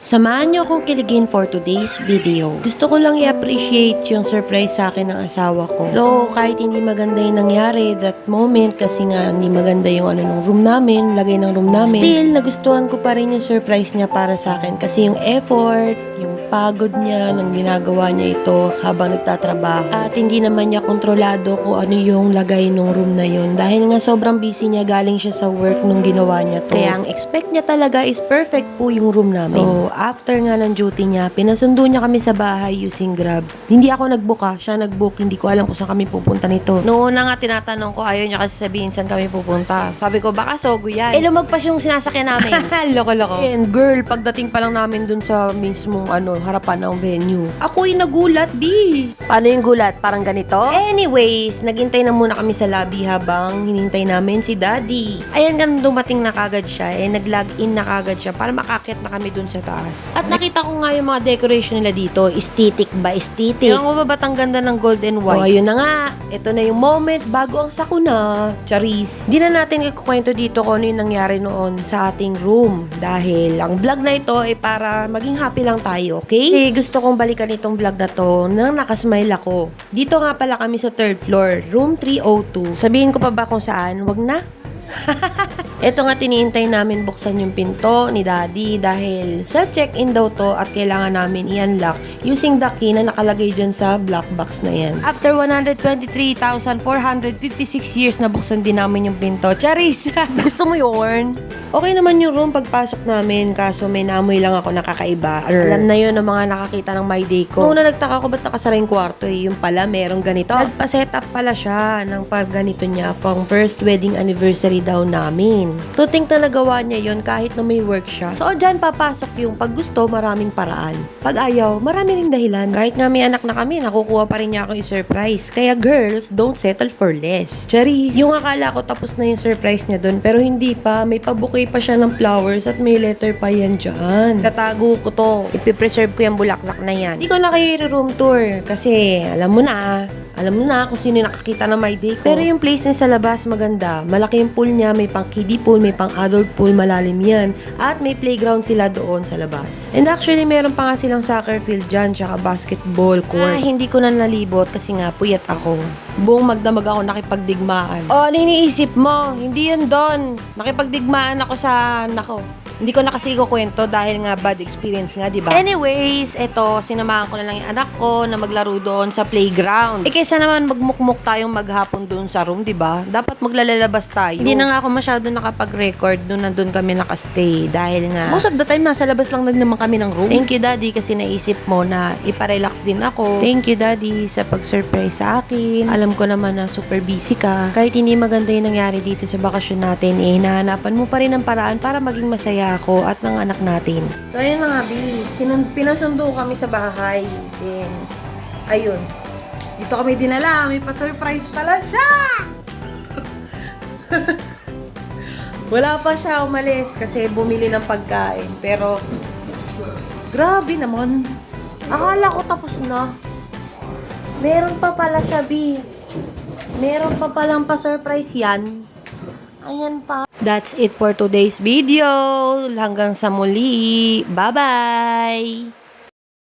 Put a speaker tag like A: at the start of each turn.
A: Samahan niyo akong kiligin for today's video. Gusto ko lang i-appreciate yung surprise sa akin ng asawa ko. Though, kahit hindi maganda yung nangyari that moment, kasi nga hindi maganda yung ng room namin, lagay ng room namin, still, nagustuhan ko pa rin yung surprise niya para sa akin. Kasi yung effort, yung pagod niya, nang ginagawa niya ito habang nagtatrabaho. At hindi naman niya kontrolado kung ano yung lagay ng room na yun. Dahil nga sobrang busy niya, galing siya sa work nung ginawa niya to. Kaya ang expect niya talaga is perfect po yung room namin. So, after nga ng duty niya, pinasundo niya kami sa bahay using Grab. Hindi ako nagbook, siya nagbook. Hindi ko alam kung saan kami pupunta nito. Noon na nga tinatanong ko, ayaw niya kasi sabihin saan kami pupunta. Sabi ko, baka Sogo yan. Lumagpas yung sinasakyan namin. Loko-loko. And girl, pagdating pa lang namin dun sa mismong harapan ng venue, ako'y nagulat, di. Paano yung gulat? Parang ganito? Anyways, naghintay na muna kami sa lobby habang hinintay namin si Daddy. Ayan, ganun dumating na kagad siya. Nag-log in na kagad siya para makakit na kami dun sa taas. At nakita ko nga yung mga decoration nila dito. Aesthetic ba? Aesthetic. Yung mababat ang ganda ng gold and white. O, ayun na nga. Ito na yung moment bago ang sakuna. Charis. Di na natin ikukwento dito kung ano yung nangyari noon sa ating room. Dahil ang vlog na ito ay para maging happy lang tayo, okay? Kasi gusto kong balikan itong vlog na to nang nakasmile ako. Dito nga pala kami sa 3rd floor, room 302. Sabihin ko pa ba kung saan? Wag na. Ito nga tiniintay namin buksan yung pinto ni Daddy dahil self-check-in daw to at kailangan namin i-unlock using the key na nakalagay dyan sa black box na yan. After 123,456 years na buksan din namin yung pinto. Charis! Gusto mo yun? Okay naman yung room pagpasok namin kaso may naamoy lang ako nakakaiba. Alam na yun ng mga nakakita ng My Day ko. Noong nagtaka ko ba't nakasara yung kwarto Yung pala merong ganito. Nagpa-set up pala siya ng pag ganito niya pang first wedding anniversary daw namin. To think na nagawa niya yon kahit na may work siya. So, dyan papasok yung pag gusto, maraming paraan. Pag ayaw, marami ring dahilan. Kahit nga may anak na kami, nakukuha pa rin niya akong i-surprise. Kaya girls, don't settle for less. Charis! Yung akala ko tapos na yung surprise niya dun, pero hindi pa. May pa siya ng flowers at may letter pa yan dyan. Katago ko to. Ipipreserve ko yung bulaklak na yan. Hindi ko na kayo room tour kasi alam mo na kung sino nakakita ng My Day ko. Pero yung place niya sa labas maganda. Malaki yung pool niya, may pang kiddie pool, may pang adult pool, malalim yan. At may playground sila doon sa labas. And actually, meron pa nga silang soccer field dyan, tsaka basketball court. Hindi ko na nalibot kasi nga puyat ako. Buong magdamag ako nakipagdigmaan. Ano iniisip mo? Hindi yan doon. Nakipagdigmaan ako sa Hindi ko na kasi kwento dahil nga bad experience nga, di ba? Anyways, eto, sinamahan ko na lang yung anak ko na maglaro doon sa playground. Kaysa naman magmukmuk tayong maghapon doon sa room, di ba? Dapat maglalabas tayo. Hindi na nga ako masyado nakapag-record doon nandun kami nakastay dahil nga most of the time nasa labas lang naman kami ng room. Thank you, Daddy, kasi naisip mo na iparelax din ako. Thank you, Daddy, sa pag-surprise sa akin. Alam ko naman na super busy ka. Kahit hindi maganda yung nangyari dito sa bakasyon natin, nahanapan mo pa rin ang paraan para maging masaya ako at ng anak natin. So, ayun na nga, B. Pinasundo kami sa bahay. Then, ayun. Dito kami dinala. May pa-surprise pala siya! Wala pa siya umalis kasi bumili ng pagkain. Pero, grabe naman. Akala ko tapos na. Meron pa pala siya, B. Meron pa palang pa-surprise yan. Ayan pa. That's it for today's video. Hanggang sa muli. Bye-bye!